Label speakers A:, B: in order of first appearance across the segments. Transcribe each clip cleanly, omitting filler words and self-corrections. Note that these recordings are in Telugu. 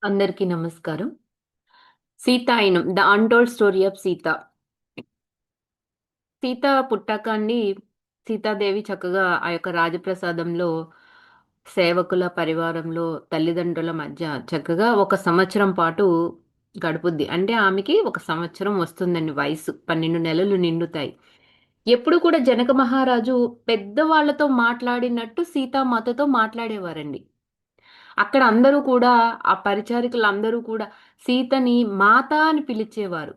A: అందరికీ నమస్కారం. 'Sitayanam' the untold story of Sita. Sita పుట్టాక అండి, సీతాదేవి చక్కగా ఆ యొక్క రాజప్రసాదంలో సేవకుల పరివారంలో తల్లిదండ్రుల మధ్య చక్కగా ఒక సంవత్సరం పాటు గడుపుద్ది. అంటే ఆమెకి ఒక సంవత్సరం వస్తుందండి వయసు. 12 నెలలు నిండుతాయి. ఎప్పుడు కూడా జనక మహారాజు పెద్దవాళ్ళతో మాట్లాడినట్టు సీతామాతతో మాట్లాడేవారండి. అక్కడ అందరూ కూడా ఆ పరిచారికలందరూ కూడా సీతని మాత అని పిలిచేవారు.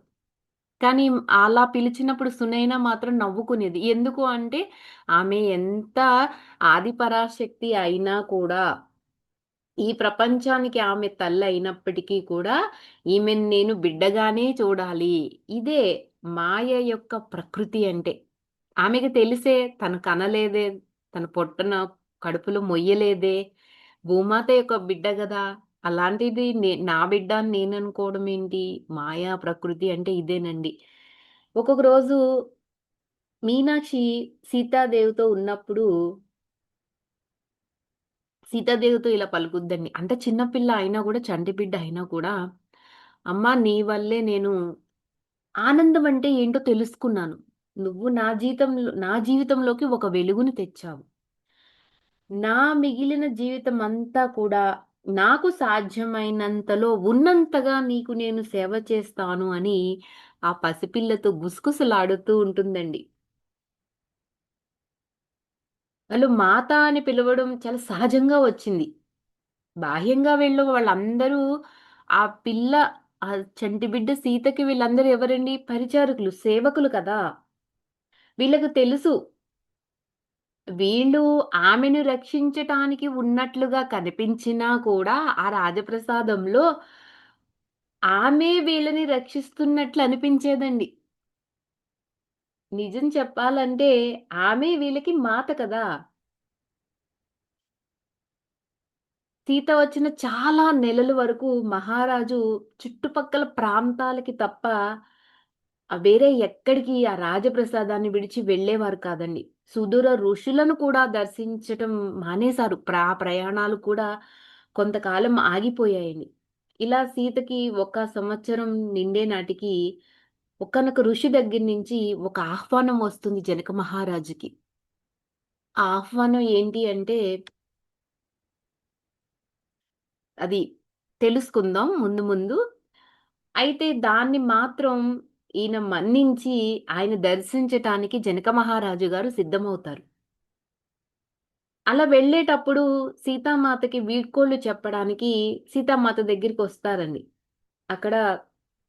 A: కానీ అలా పిలిచినప్పుడు సునైన మాత్రం నవ్వుకునేది. ఎందుకు అంటే ఆమె ఎంత ఆదిపరాశక్తి అయినా కూడా ఈ ప్రపంచానికి ఆమె తల్లయినప్పటికీ కూడా ఈమెను నేను బిడ్డగానే చూడాలి. ఇదే మాయ యొక్క ప్రకృతి అంటే. ఆమెకి తెలిసే తను కనలేదే, తన పొట్టన కడుపులో మొయ్యలేదే, భూమాత యొక్క బిడ్డ గదా! అలాంటిది నా బిడ్డ అని నేననుకోవడం ఏంటి? మాయా ప్రకృతి అంటే ఇదేనండి. ఒకొక రోజు మీనాక్షి సీతాదేవితో ఉన్నప్పుడు సీతాదేవితో ఇలా పలుకుద్దండి. అంటే చిన్న పిల్ల అయినా గూడా, చంటి బిడ్డ అయినా కూడా, "అమ్మా నీ వల్లే నేను ఆనందం అంటే ఏంటో తెలుసుకున్నాను. నువ్వు నా జీవితంలోకి ఒక వెలుగుని తెచ్చావు. నా మిగిలిన జీవితమంతా కూడా నాకు సాధ్యమైనంతలో ఉన్నంతగా నీకు నేను సేవ చేస్తాను" అని ఆ పసిపిల్లతో గుసగుసలాడుతూ ఉంటుందండి. వాళ్ళు మాత అని పిలవడం చాలా సహజంగా వచ్చింది. బాహ్యంగా వాళ్ళందరూ ఆ పిల్ల ఆ చంటి బిడ్డ సీతకి వీళ్ళందరూ ఎవరండి? పరిచారకులు, సేవకులు కదా! వీళ్ళకి తెలుసు. వీళ్ళు ఆమెను రక్షించటానికి ఉన్నట్లుగా కనిపించినా కూడా ఆ రాజప్రసాదంలో ఆమె వీళ్ళని రక్షిస్తున్నట్లు అనిపించేదండి. నిజం చెప్పాలంటే ఆమె వీళ్ళకి మాత కదా! సీత వచ్చిన చాలా నెలల వరకు మహారాజు చుట్టుపక్కల ప్రాంతాలకి తప్ప వేరే ఎక్కడికి ఆ రాజప్రసాదాన్ని విడిచి వెళ్ళేవారు కాదండి. సుదూర ఋషులను కూడా దర్శించటం మానేశారు. ప్రయాణాలు కూడా కొంతకాలం ఆగిపోయాయండి. ఇలా సీతకి ఒక సంవత్సరం నిండే నాటికి ఒకానొక ఋషి దగ్గర నుంచి ఒక ఆహ్వానం వస్తుంది జనక మహారాజుకి. ఆ ఆహ్వానం ఏంటి అంటే అది తెలుసుకుందాం ముందు ముందు. అయితే దాన్ని మాత్రం ఈయన మన్నించి ఆయన దర్శించటానికి జనక మహారాజు గారు సిద్ధమవుతారు. అలా వెళ్ళేటప్పుడు సీతామాతకి వీడ్కోలు చెప్పడానికి సీతామాత దగ్గరికొస్తారండి. అక్కడ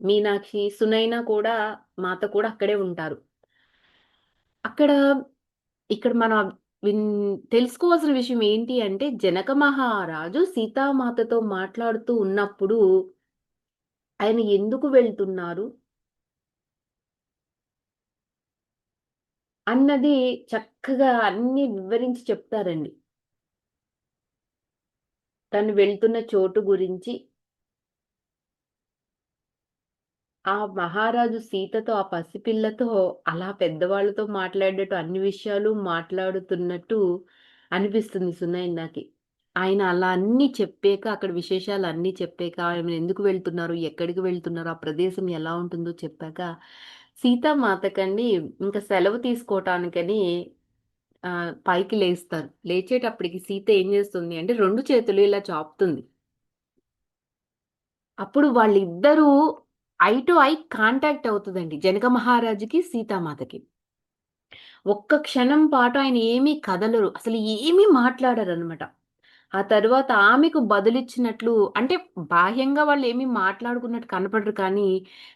A: మీనాక్షి, సునైన కూడా మాత కూడా అక్కడే ఉంటారు. అక్కడ ఇక్కడ మనం విన్ తెలుసుకోవాల్సిన విషయం ఏంటి అంటే జనక మహారాజు సీతామాతతో మాట్లాడుతూ ఉన్నప్పుడు ఆయన ఎందుకు వెళ్తున్నారు అన్నది చక్కగా అన్నీ వివరించి చెప్తారండి. తను వెళ్తున్న చోటు గురించి, ఆ మహారాజు సీతతో, ఆ పసిపిల్లతో అలా పెద్దవాళ్ళతో మాట్లాడినట్టు అన్ని విషయాలు మాట్లాడుతున్నట్టు అనిపిస్తుంది సునైనకి. ఆయన అలా అన్నీ చెప్పాక, అక్కడ విశేషాలన్నీ చెప్పాక, ఆయన ఎందుకు వెళ్తున్నారు, ఎక్కడికి వెళ్తున్నారు, ఆ ప్రదేశం ఎలా ఉంటుందో చెప్పాక, సీతామాతకండి ఇంక సెలవు తీసుకోవటానికని పైకి లేస్తారు. లేచేటప్పటికి సీత ఏం చేస్తుంది అంటే 2 చేతులు ఇలా చాపుతుంది. అప్పుడు వాళ్ళిద్దరూ ఐ టు ఐ కాంటాక్ట్ అవుతదండి. జనక మహారాజుకి, సీతామాతకి. ఒక్క క్షణం పాటు ఆయన ఏమీ కదలరు. అసలు ఏమీ మాట్లాడరనమాట. ఆ తరువాత ఆమెకు బదులిచ్చినట్లు అంటే బాహ్యంగా వాళ్ళేమి మాట్లాడుకున్నట్టు కనపడరు కానీ,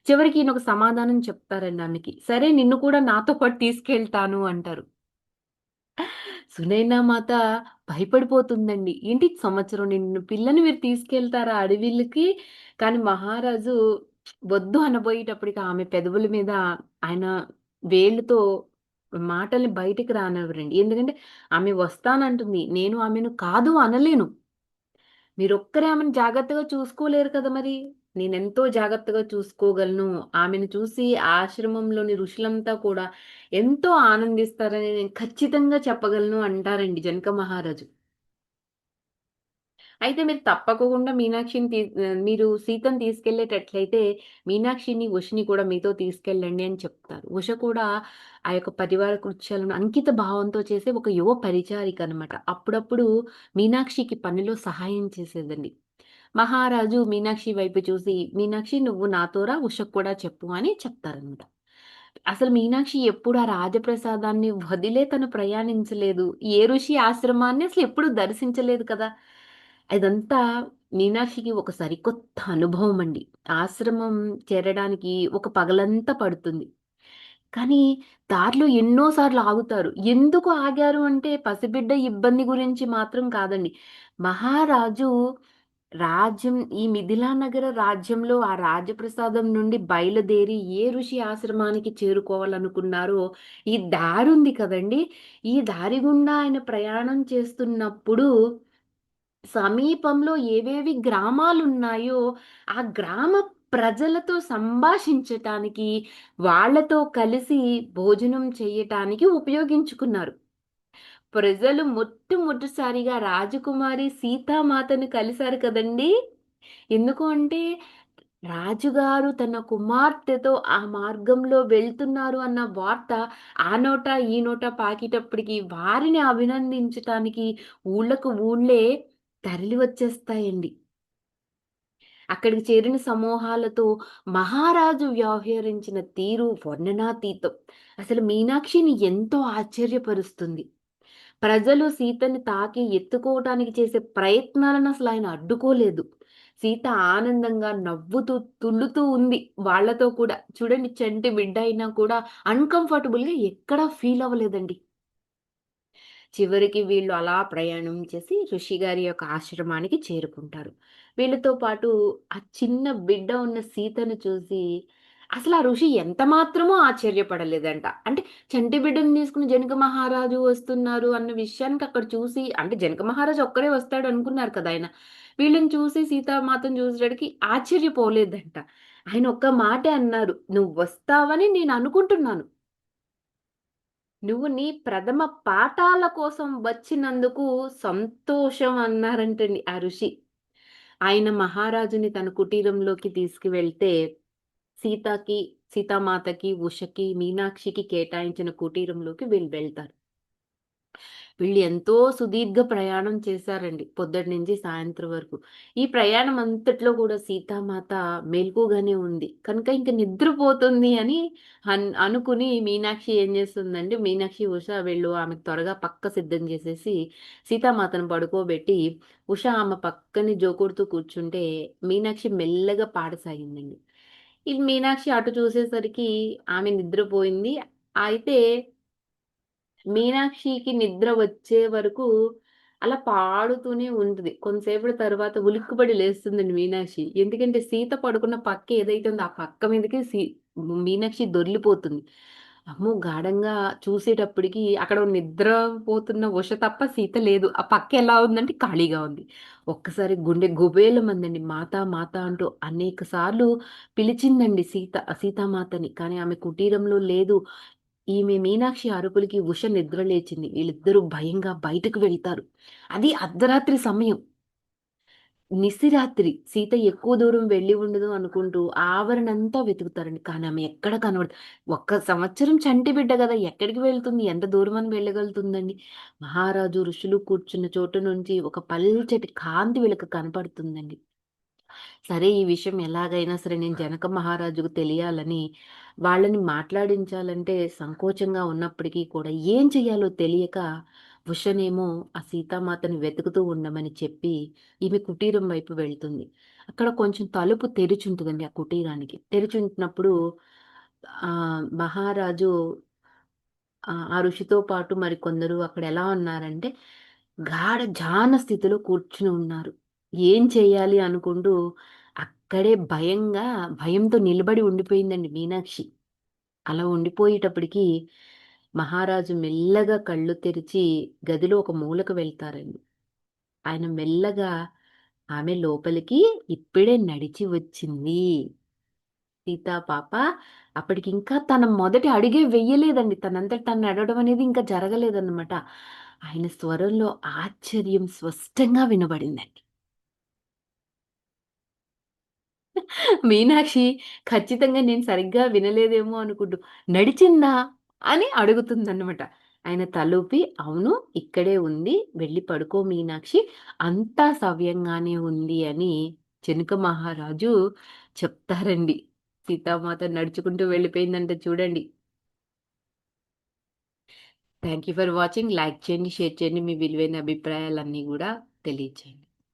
A: చివరికి ఈయనొక సమాధానం చెప్తారండి ఆమెకి. "సరే నిన్ను కూడా నాతో పాటు తీసుకెళ్తాను" అంటారు. సునైనా మాత భయపడిపోతుందండి. ఏంటి సంవత్సరం నిండిన పిల్లని మీరు తీసుకెళ్తారా అడవిలకి? కానీ మహారాజు వద్దు అనబోయేటప్పటికి ఆమె పెదవుల మీద ఆయన వేళ్ళతో మాటల్ని బయటికి రానివ్వరండి. ఎందుకంటే ఆమె వస్తానంటుంది. నేను ఆమెను కాదు అనలేను. మీరొక్కరే ఆమెను జాగ్రత్తగా చూసుకోలేరు కదా మరి! నేనెంతో జాగ్రత్తగా చూసుకోగలను. ఆమెను చూసి ఆశ్రమంలోని ఋషులంతా కూడా ఎంతో ఆనందిస్తారని నేను ఖచ్చితంగా చెప్పగలను అంటారండి జనక మహారాజు. అయితే మీరు తప్పకుండా మీరు సీతని తీసుకెళ్ళేటట్లయితే మీనాక్షిని, ఉషని కూడా మీతో తీసుకెళ్ళండి అని చెప్తారు. ఉష కూడా ఆ యొక్క పరివార కృత్యాలను అంకిత భావంతో చేసే ఒక యువ పరిచారిక అనమాట. అప్పుడప్పుడు మీనాక్షికి పనిలో సహాయం చేసేదండి. మహారాజు మీనాక్షి వైపు చూసి, "మీనాక్షి నువ్వు నాతో రా, ఉషకు కూడా చెప్పు" అని చెప్తారనమాట. అసలు మీనాక్షి ఎప్పుడు ఆ రాజప్రసాదాన్ని వదిలే తను ప్రయాణించలేదు. ఏ ఋషి ఆశ్రమాన్ని అసలెప్పుడు దర్శించలేదు కదా! ఇదంతా మీనాక్షికి ఒక సరికొత్త అనుభవమండి. ఆశ్రమం చేరడానికి ఒక పగలంతా పడుతుంది. కానీ దారిలో ఎన్నో సార్లు ఆగుతారు. ఎందుకు ఆగారు అంటే పసిబిడ్డ ఇబ్బంది గురించి మాత్రం కాదండి. మహారాజు ఈ మిథిలా నగర రాజ్యంలో ఆ రాజప్రసాదం నుండి బయలుదేరి ఏ ఋషి ఆశ్రమానికి చేరుకోవాలనుకున్నారో, ఈ దారుంది కదండీ! ఈ దారి గుండా ఆయన ప్రయాణం చేస్తున్నప్పుడు సమీపంలో ఏవేవి గ్రామాలున్నాయో, ఆ గ్రామ ప్రజలతో సంభాషించటానికి, వాళ్ళతో కలిసి భోజనం చెయ్యటానికి ఉపయోగించుకున్నారు. ప్రజలు మొట్టమొదటిసారిగా రాజకుమారి సీతామాతను కలిసారు కదండీ! ఎందుకు అంటే, రాజుగారు తన కుమార్తెతో ఆ మార్గంలో వెళ్తున్నారు అన్న వార్త ఆ నోట, ఈ నోట పాకేటప్పటికి వారిని అభినందించటానికి ఊళ్ళకు ఊళ్ళే తరలి వచ్చేస్తాయండి. అక్కడికి చేరిన సమూహాలతో మహారాజు వ్యవహరించిన తీరు వర్ణనాతీతం. అసలు మీనాక్షిని ఎంతో ఆశ్చర్యపరుస్తుంది. ప్రజలు సీతని తాకి ఎత్తుకోవటానికి చేసే ప్రయత్నాలను అసలాయన అడ్డుకోలేదు. సీత ఆనందంగా నవ్వుతూ, తుళ్ళుతూ ఉంది వాళ్ళతో కూడా. చూడండి చంటి బిడ్డ అయినా కూడా అన్‌కంఫర్టబుల్‌గా ఎక్కడా ఫీల్ అవ్వలేదండి. చివరికి వీళ్ళు అలా ప్రయాణం చేసి ఋషిగారి యొక్క ఆశ్రమానికి చేరుకుంటారు. వీళ్ళతో పాటు ఆ చిన్న బిడ్డ ఉన్న సీతను చూసి అసలు ఆ ఋషి ఎంత మాత్రమూ ఆశ్చర్యపడలేదంట. అంటే చంటి బిడ్డని తీసుకొని జనక మహారాజు వస్తున్నారు అన్న విషయానికి అక్కడ చూసి అంటే జనక మహారాజు ఒక్కడే వస్తాడు అనుకున్నారు కదా ఆయన. వీళ్ళని చూసి సీతామాతను చూసేసరికి ఆశ్చర్యపోలేదంట. ఆయన ఒక్క మాటే అన్నారు. "నువ్వొస్తావని నేను అనుకుంటున్నాను." నువ్వు నీ ప్రథమ పాఠాల కోసం వచ్చినందుకు సంతోషం అన్నారంటండి ఆ ఋషి. ఆయన మహారాజుని తన కుటీరంలోకి తీసుకువెళ్తే సీతకి, సీతామాతకి, ఉషకి, మీనాక్షికి కేటాయించిన కుటీరంలోకి వీళ్ళు వెళ్తారు. వీళ్ళు ఎంతో సుదీర్ఘ ప్రయాణం చేశారండి. పొద్దుటి నుంచి సాయంత్రం వరకు. ఈ ప్రయాణం అంతట్లో కూడా సీతామాత మెలకువగానే ఉంది. కనుక ఇంక నిద్రపోతుంది అని అనుకుని మీనాక్షి ఏం చేస్తుందంటే, మీనాక్షి, ఉష వీళ్ళు ఆమెకు త్వరగా పక్క సిద్ధం చేసేసి సీతామాతను పడుకోబెట్టి, ఉష ఆమె పక్కనే జోకొడుతూ కూర్చుంటే, మీనాక్షి మెల్లగా పాడసాగిందండి. ఈ మీనాక్షి అటు చూసేసరికి ఆమె నిద్రపోయింది. అయితే మీనాక్షికి నిద్ర వచ్చే వరకు అలా పాడుతూనే ఉంటది. కొంతసేపటి తర్వాత ఉలిక్కిపడి లేస్తుందండి మీనాక్షి. ఎందుకంటే సీత పడుకున్న పక్క ఏదైతే ఉందో ఆ పక్క మీదకి మీనాక్షి దొర్లిపోతుంది. అమ్మో! గాఢంగా చూసేటప్పటికి అక్కడ నిద్రపోతున్న ఉష తప్ప సీత లేదు. ఆ పక్క ఎలా ఉందంటే ఖాళీగా ఉంది. ఒక్కసారి గుండె గుబేలమందండి. మాత మాత అంటూ అనేక సార్లు పిలిచిందండి సీతామాతని. కానీ ఆమె కుటీరంలో లేదు. ఈమె మీనాక్షి అరుపులకి ఉష నిద్రలేచింది. వీళ్ళిద్దరూ భయంగా బయటకు వెళ్తారు. అది అర్ధరాత్రి సమయం. నిశిరాత్రి. సీత ఎక్కువ దూరం వెళ్ళి ఉండదు అనుకుంటూ ఆవరణంతా వెతుకుతారండి. కానీ ఆమె ఎక్కడ కనబడదు. ఒక్క సంవత్సరం చంటి బిడ్డ గదా! ఎక్కడికి వెళ్తుంది? ఎంత దూరమని వెళ్ళగలుగుతుందండి? మహారాజు, ఋషులు కూర్చున్న చోటు నుంచి ఒక పల్చటి కాంతి వీళ్ళకి కనపడుతుందండి. సరే ఈ విషయం ఎలాగైనా సరే నేను జనక మహారాజుకు తెలియాలని వాళ్ళని మాట్లాడించాలంటే సంకోచంగా ఉన్నప్పటికీ కూడా ఏం చెయ్యాలో తెలియక ఉషనేమో ఆ సీతామాతని వెతుకుతూ ఉండమని చెప్పి ఈమె కుటీరం వైపు వెళ్తుంది. అక్కడ కొంచెం తలుపు తెరిచుంటదండి ఆ కుటీరానికి. తెరిచుంటున్నప్పుడు మహారాజు ఆ ఋషితో పాటు మరికొందరు అక్కడ ఎలా ఉన్నారంటే జాన స్థితిలో కూర్చుని ఉన్నారు. ఏం చేయాలి అనుకుంటూ అక్కడే భయంతో నిలబడి ఉండిపోయిందండి మీనాక్షి. అలా ఉండిపోయేటప్పటికి మహారాజు మెల్లగా కళ్ళు తెరిచి గదిలో ఒక మూలకు వెళ్తారండి. ఆయన మెల్లగా ఆమె లోపలికి ఇప్పుడే నడిచి వచ్చింది. సీతా పాప అప్పటికింకా తన మొదటి అడుగే వెయ్యలేదండి. తనంతట తను నడవడం అనేది ఇంకా జరగలేదన్నమాట. ఆయన స్వరంలో ఆశ్చర్యం స్పష్టంగా వినబడిందండి. మీనాక్షి ఖచ్చితంగా నేను సరిగ్గా వినలేదేమో అనుకుంటూ, "నడిచిందా?" అని అడుగుతుందన్నమాట. ఆయన తలూపి, "అవును ఇక్కడే ఉంది. వెళ్లి పడుకో మీనాక్షి. అంతా సవ్యంగానే ఉంది" అని జనక మహారాజు చెప్తారండి. సీతామాత నడుచుకుంటూ వెళ్ళిపోయిందంట చూడండి. Thank you for watching. Like చేయండి, షేర్ చేయండి. మీ విలువైన అభిప్రాయాలన్నీ గూడా తెలియచేయండి.